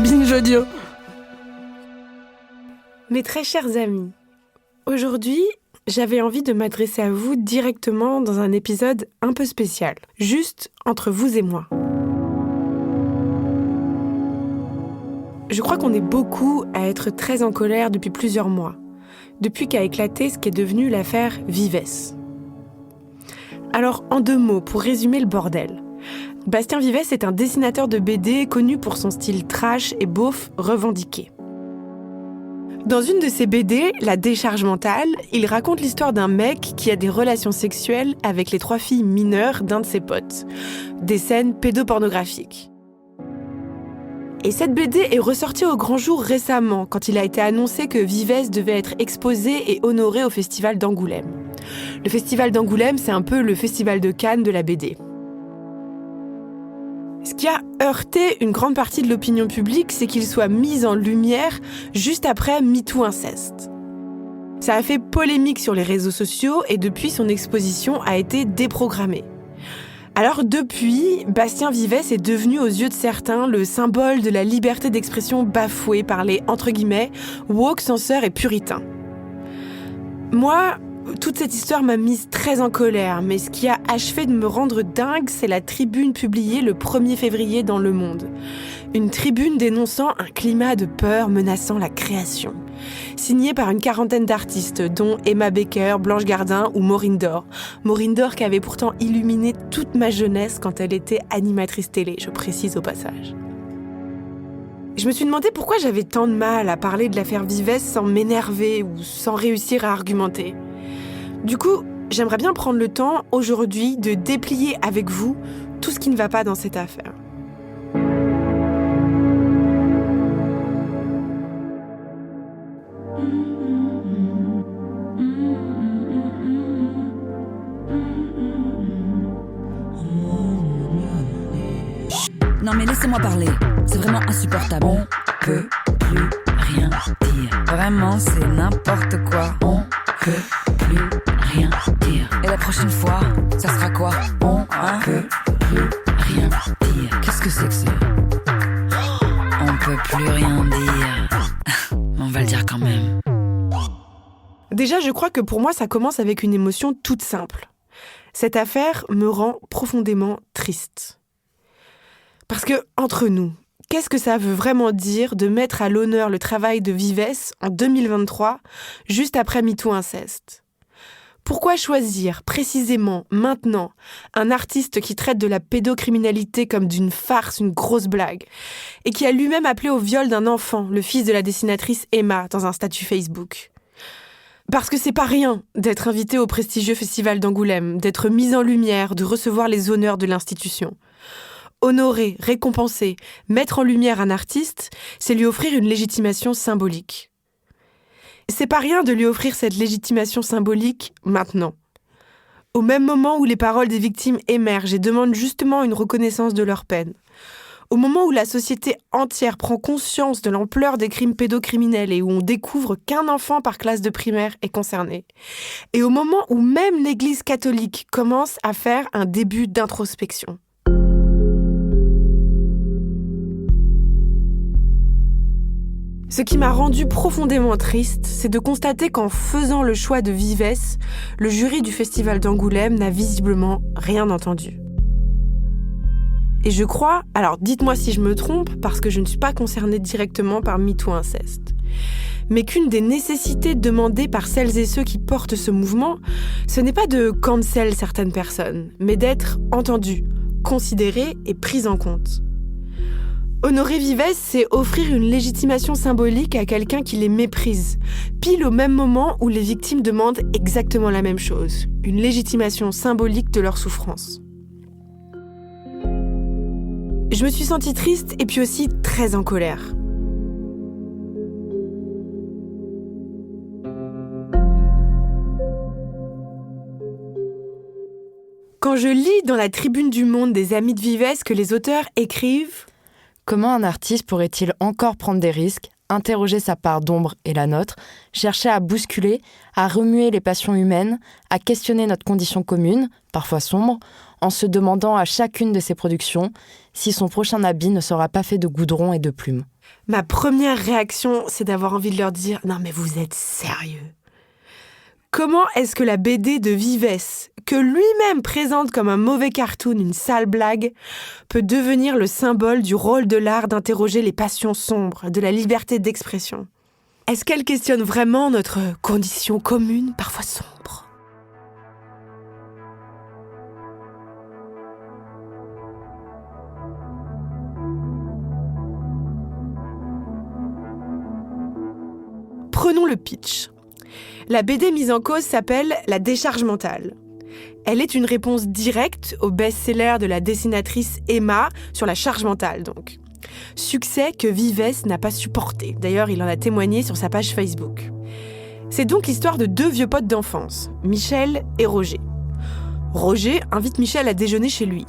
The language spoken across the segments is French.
Binge audio. Mes très chers amis, aujourd'hui, j'avais envie de m'adresser à vous directement dans un épisode un peu spécial, juste entre vous et moi. Je crois qu'on est beaucoup à être très en colère depuis plusieurs mois, depuis qu'a éclaté ce qui est devenu l'affaire Vives. Alors, en 2 mots, pour résumer le bordel. Bastien Vives est un dessinateur de BD connu pour son style trash et beauf revendiqué. Dans une de ses BD, La décharge mentale, il raconte l'histoire d'un mec qui a des relations sexuelles avec les 3 filles mineures d'un de ses potes. Des scènes pédopornographiques. Et cette BD est ressortie au grand jour récemment, quand il a été annoncé que Vives devait être exposé et honoré au Festival d'Angoulême. Le Festival d'Angoulême, c'est un peu le Festival de Cannes de la BD. Ce qui a heurté une grande partie de l'opinion publique, c'est qu'il soit mis en lumière juste après MeToo Inceste. Ça a fait polémique sur les réseaux sociaux et depuis, son exposition a été déprogrammée. Alors depuis, Bastien Vives est devenu aux yeux de certains le symbole de la liberté d'expression bafouée par les, entre guillemets, woke, censeurs et puritains. Moi, toute cette histoire m'a mise très en colère, mais ce qui a achevé de me rendre dingue, c'est la tribune publiée le 1er février dans Le Monde. Une tribune dénonçant un climat de peur menaçant la création. Signée par une 40aine d'artistes, dont Emma Baker, Blanche Gardin ou Maureen Dore. Maureen Dore qui avait pourtant illuminé toute ma jeunesse quand elle était animatrice télé, je précise au passage. Je me suis demandé pourquoi j'avais tant de mal à parler de l'affaire Vives sans m'énerver ou sans réussir à argumenter. Du coup, j'aimerais bien prendre le temps, aujourd'hui, de déplier avec vous tout ce qui ne va pas dans cette affaire. Non mais laissez-moi parler, c'est vraiment insupportable. On peut plus rien dire. Vraiment, c'est n'importe quoi. On peut plus rien dire. Et la prochaine fois, ça sera quoi? On peut plus rien dire. Qu'est-ce que c'est que ça? On peut plus rien dire. On va le dire quand même. Déjà, je crois que pour moi, ça commence avec une émotion toute simple. Cette affaire me rend profondément triste. Parce que, entre nous, qu'est-ce que ça veut vraiment dire de mettre à l'honneur le travail de Vives en 2023, juste après MeToo Inceste? Pourquoi choisir précisément, maintenant, un artiste qui traite de la pédocriminalité comme d'une farce, une grosse blague, et qui a lui-même appelé au viol d'un enfant, le fils de la dessinatrice Emma, dans un statut Facebook? Parce que c'est pas rien d'être invité au prestigieux Festival d'Angoulême, d'être mis en lumière, de recevoir les honneurs de l'institution. Honorer, récompenser, mettre en lumière un artiste, c'est lui offrir une légitimation symbolique. C'est pas rien de lui offrir cette légitimation symbolique maintenant. Au même moment où les paroles des victimes émergent et demandent justement une reconnaissance de leur peine. Au moment où la société entière prend conscience de l'ampleur des crimes pédocriminels et où on découvre qu'un enfant par classe de primaire est concerné. Et au moment où même l'Église catholique commence à faire un début d'introspection. Ce qui m'a rendue profondément triste, c'est de constater qu'en faisant le choix de Vives, le jury du Festival d'Angoulême n'a visiblement rien entendu. Et je crois, alors dites-moi si je me trompe, parce que je ne suis pas concernée directement par MeToo Inceste, mais qu'une des nécessités demandées par celles et ceux qui portent ce mouvement, ce n'est pas de cancel certaines personnes, mais d'être entendues, considérées et prises en compte. Honorer Vives, c'est offrir une légitimation symbolique à quelqu'un qui les méprise, pile au même moment où les victimes demandent exactement la même chose, une légitimation symbolique de leur souffrance. Je me suis sentie triste et puis aussi très en colère. Quand je lis dans la tribune du Monde des amis de Vives que les auteurs écrivent « Comment un artiste pourrait-il encore prendre des risques, interroger sa part d'ombre et la nôtre, chercher à bousculer, à remuer les passions humaines, à questionner notre condition commune, parfois sombre, en se demandant à chacune de ses productions si son prochain habit ne sera pas fait de goudron et de plumes. Ma première réaction, c'est d'avoir envie de leur dire « Non mais vous êtes sérieux ?» Comment est-ce que la BD de Vives, que lui-même présente comme un mauvais cartoon, une sale blague, peut devenir le symbole du rôle de l'art d'interroger les passions sombres, de la liberté d'expression ? Est-ce qu'elle questionne vraiment notre condition commune, parfois sombre ? Prenons le pitch. La BD mise en cause s'appelle « La décharge mentale ». Elle est une réponse directe au best-seller de la dessinatrice Emma sur la charge mentale, donc. Succès que Vives n'a pas supporté. D'ailleurs, il en a témoigné sur sa page Facebook. C'est donc l'histoire de deux vieux potes d'enfance, Michel et Roger. Roger invite Michel à déjeuner chez lui.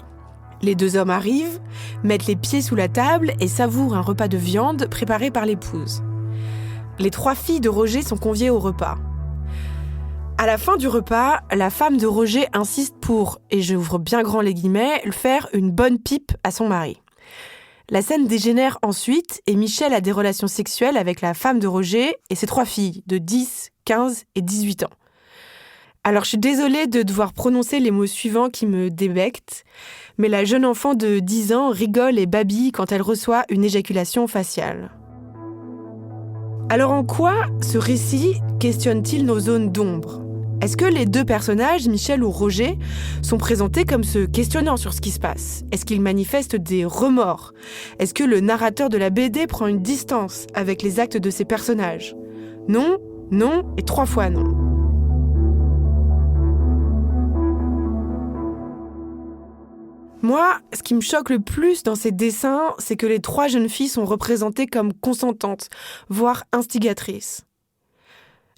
Les deux hommes arrivent, mettent les pieds sous la table et savourent un repas de viande préparé par l'épouse. Les 3 filles de Roger sont conviées au repas. À la fin du repas, la femme de Roger insiste pour, et j'ouvre bien grand les guillemets, faire une bonne pipe à son mari. La scène dégénère ensuite et Michel a des relations sexuelles avec la femme de Roger et ses 3 filles de 10, 15 et 18 ans. Alors je suis désolée de devoir prononcer les mots suivants qui me débectent, mais la jeune enfant de 10 ans rigole et babille quand elle reçoit une éjaculation faciale. Alors en quoi ce récit questionne-t-il nos zones d'ombre ? Est-ce que les deux personnages, Michel ou Roger, sont présentés comme se questionnant sur ce qui se passe ? Est-ce qu'ils manifestent des remords ? Est-ce que le narrateur de la BD prend une distance avec les actes de ses personnages ? Non, non et 3 fois non. Moi, ce qui me choque le plus dans ces dessins, c'est que les 3 jeunes filles sont représentées comme consentantes, voire instigatrices.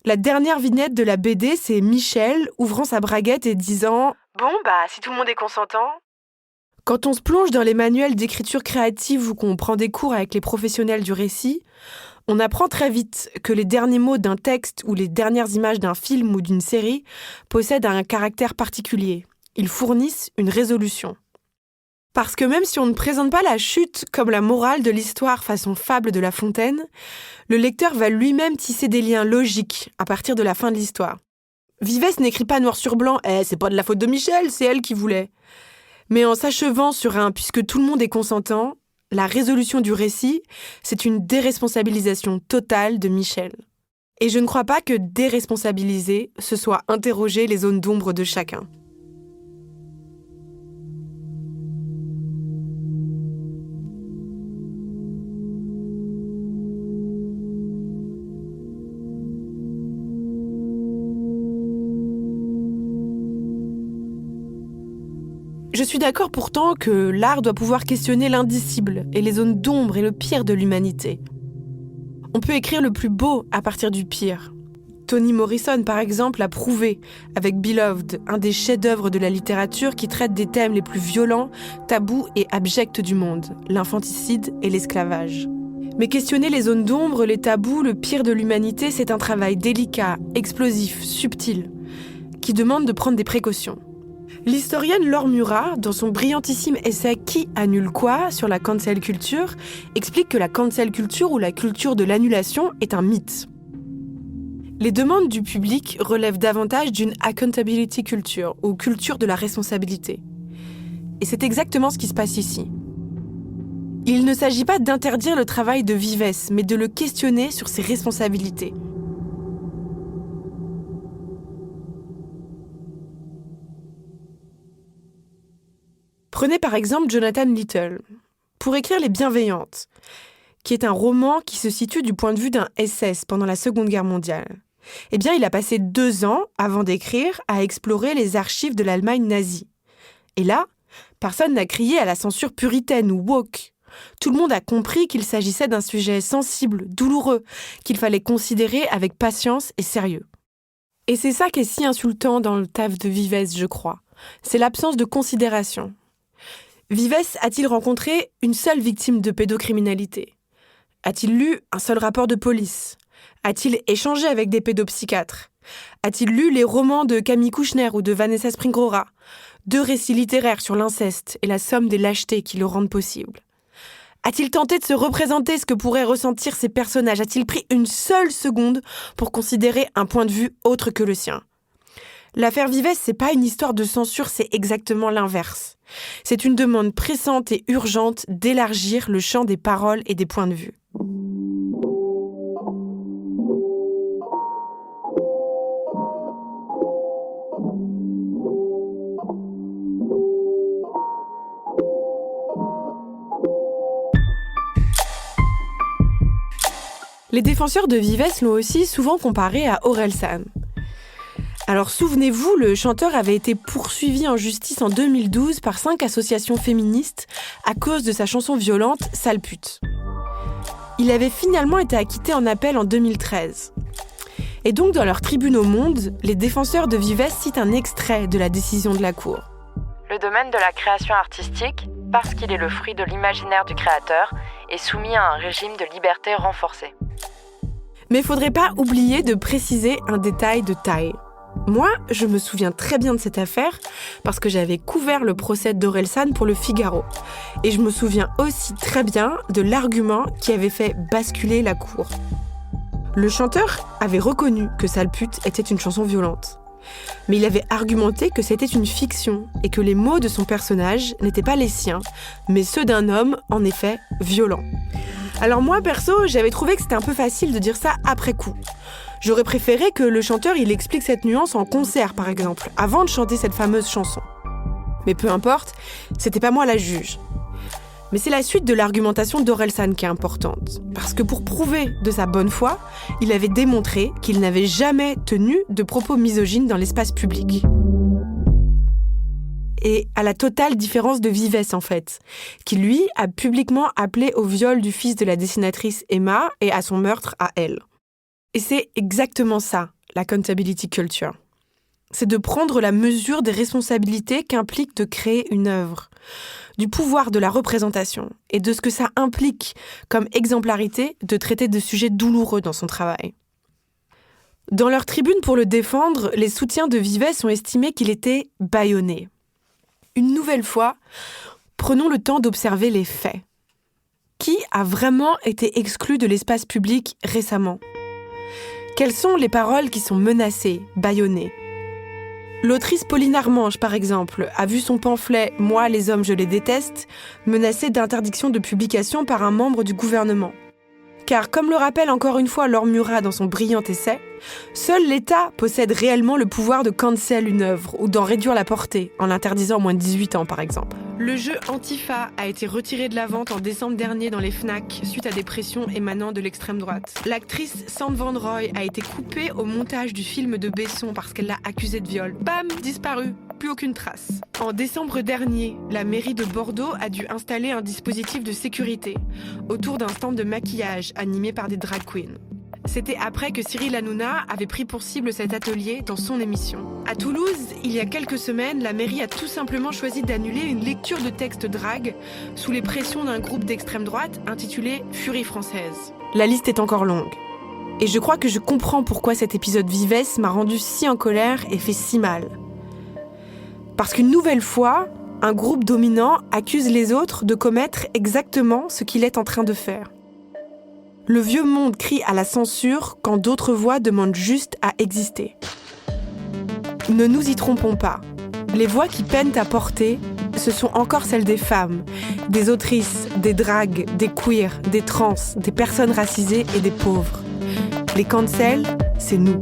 La dernière vignette de la BD, c'est Michel ouvrant sa braguette et disant « Bon, si tout le monde est consentant ». Quand on se plonge dans les manuels d'écriture créative ou qu'on prend des cours avec les professionnels du récit, on apprend très vite que les derniers mots d'un texte ou les dernières images d'un film ou d'une série possèdent un caractère particulier. Ils fournissent une résolution. Parce que même si on ne présente pas la chute comme la morale de l'histoire façon fable de La Fontaine, le lecteur va lui-même tisser des liens logiques à partir de la fin de l'histoire. Vives n'écrit pas noir sur blanc « c'est pas de la faute de Michel, c'est elle qui voulait ». Mais en s'achevant sur un « puisque tout le monde est consentant », la résolution du récit, c'est une déresponsabilisation totale de Michel. Et je ne crois pas que déresponsabiliser, ce soit interroger les zones d'ombre de chacun. Je suis d'accord pourtant que l'art doit pouvoir questionner l'indicible et les zones d'ombre et le pire de l'humanité. On peut écrire le plus beau à partir du pire. Toni Morrison, par exemple, l'a prouvé avec Beloved, un des chefs-d'œuvre de la littérature qui traite des thèmes les plus violents, tabous et abjects du monde, l'infanticide et l'esclavage. Mais questionner les zones d'ombre, les tabous, le pire de l'humanité, c'est un travail délicat, explosif, subtil, qui demande de prendre des précautions. L'historienne Laure Murat, dans son brillantissime essai « Qui annule quoi ?», sur la cancel culture, explique que la cancel culture ou la culture de l'annulation est un mythe. Les demandes du public relèvent davantage d'une accountability culture, ou culture de la responsabilité. Et c'est exactement ce qui se passe ici. Il ne s'agit pas d'interdire le travail de Vives, mais de le questionner sur ses responsabilités. Prenez par exemple Jonathan Little, pour écrire Les Bienveillantes, qui est un roman qui se situe du point de vue d'un SS pendant la Seconde Guerre mondiale. Eh bien, il a passé 2 ans, avant d'écrire, à explorer les archives de l'Allemagne nazie. Et là, personne n'a crié à la censure puritaine ou woke. Tout le monde a compris qu'il s'agissait d'un sujet sensible, douloureux, qu'il fallait considérer avec patience et sérieux. Et c'est ça qui est si insultant dans le taf de Vives, je crois. C'est l'absence de considération. Vives a-t-il rencontré une seule victime de pédocriminalité ? A-t-il lu un seul rapport de police ? A-t-il échangé avec des pédopsychiatres ? A-t-il lu les romans de Camille Kouchner ou de Vanessa Springrora ? 2 récits littéraires sur l'inceste et la somme des lâchetés qui le rendent possible. A-t-il tenté de se représenter ce que pourraient ressentir ces personnages ? A-t-il pris une seule seconde pour considérer un point de vue autre que le sien ? L'affaire Vives, c'est pas une histoire de censure, c'est exactement l'inverse. C'est une demande pressante et urgente d'élargir le champ des paroles et des points de vue. Les défenseurs de Vives l'ont aussi souvent comparé à Orelsan. Alors souvenez-vous, le chanteur avait été poursuivi en justice en 2012 par 5 associations féministes à cause de sa chanson violente « Sale pute ». Il avait finalement été acquitté en appel en 2013. Et donc dans leur tribune au Monde, les défenseurs de Vives citent un extrait de la décision de la Cour. Le domaine de la création artistique, parce qu'il est le fruit de l'imaginaire du créateur, est soumis à un régime de liberté renforcé. Mais il ne faudrait pas oublier de préciser un détail de taille. Moi, je me souviens très bien de cette affaire parce que j'avais couvert le procès d'Orelsan pour le Figaro. Et je me souviens aussi très bien de l'argument qui avait fait basculer la cour. Le chanteur avait reconnu que Sale pute était une chanson violente. Mais il avait argumenté que c'était une fiction et que les mots de son personnage n'étaient pas les siens, mais ceux d'un homme, en effet, violent. Alors moi, perso, j'avais trouvé que c'était un peu facile de dire ça après coup. J'aurais préféré que le chanteur il explique cette nuance en concert, par exemple, avant de chanter cette fameuse chanson. Mais peu importe, c'était pas moi la juge. Mais c'est la suite de l'argumentation d'Orelsan qui est importante. Parce que pour prouver de sa bonne foi, il avait démontré qu'il n'avait jamais tenu de propos misogynes dans l'espace public. Et à la totale différence de Vives, en fait, qui lui a publiquement appelé au viol du fils de la dessinatrice Emma et à son meurtre à elle. Et c'est exactement ça, l'accountability culture. C'est de prendre la mesure des responsabilités qu'implique de créer une œuvre, du pouvoir de la représentation et de ce que ça implique comme exemplarité de traiter de sujets douloureux dans son travail. Dans leur tribune pour le défendre, les soutiens de Vives ont estimé qu'il était bâillonné. Une nouvelle fois, prenons le temps d'observer les faits. Qui a vraiment été exclu de l'espace public récemment ? Quelles sont les paroles qui sont menacées, bâillonnées ? L'autrice Pauline Armange, par exemple, a vu son pamphlet « Moi, les hommes, je les déteste » menacé d'interdiction de publication par un membre du gouvernement. Car, comme le rappelle encore une fois Laure Murat dans son brillant essai, seul l'État possède réellement le pouvoir de cancel une œuvre ou d'en réduire la portée, en l'interdisant à moins de 18 ans par exemple. Le jeu Antifa a été retiré de la vente en décembre dernier dans les Fnac suite à des pressions émanant de l'extrême droite. L'actrice Sand Van Roy a été coupée au montage du film de Besson parce qu'elle l'a accusée de viol. Bam, disparue. Plus aucune trace. En décembre dernier, la mairie de Bordeaux a dû installer un dispositif de sécurité autour d'un stand de maquillage animé par des drag queens. C'était après que Cyril Hanouna avait pris pour cible cet atelier dans son émission. À Toulouse, il y a quelques semaines, la mairie a tout simplement choisi d'annuler une lecture de texte drag sous les pressions d'un groupe d'extrême droite intitulé Furie française. La liste est encore longue. Et je crois que je comprends pourquoi cet épisode Vives m'a rendu si en colère et fait si mal. Parce qu'une nouvelle fois, un groupe dominant accuse les autres de commettre exactement ce qu'il est en train de faire. Le vieux monde crie à la censure quand d'autres voix demandent juste à exister. Ne nous y trompons pas. Les voix qui peinent à porter, ce sont encore celles des femmes, des autrices, des drags, des queers, des trans, des personnes racisées et des pauvres. Les cancels, c'est nous.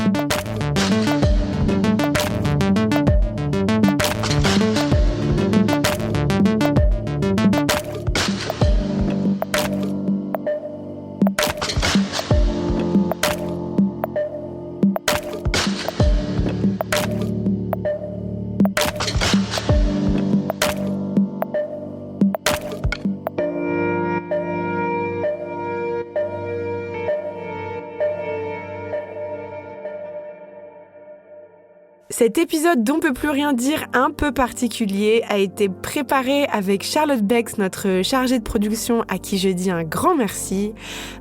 Cet épisode d'On peut plus rien dire un peu particulier a été préparé avec Charlotte Bex, notre chargée de production, à qui je dis un grand merci.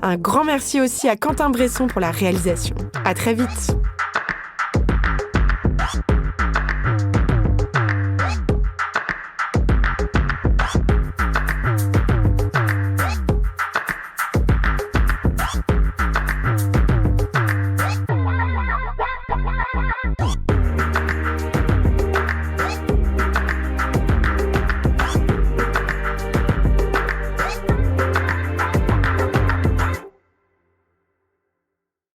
Un grand merci aussi à Quentin Bresson pour la réalisation. À très vite.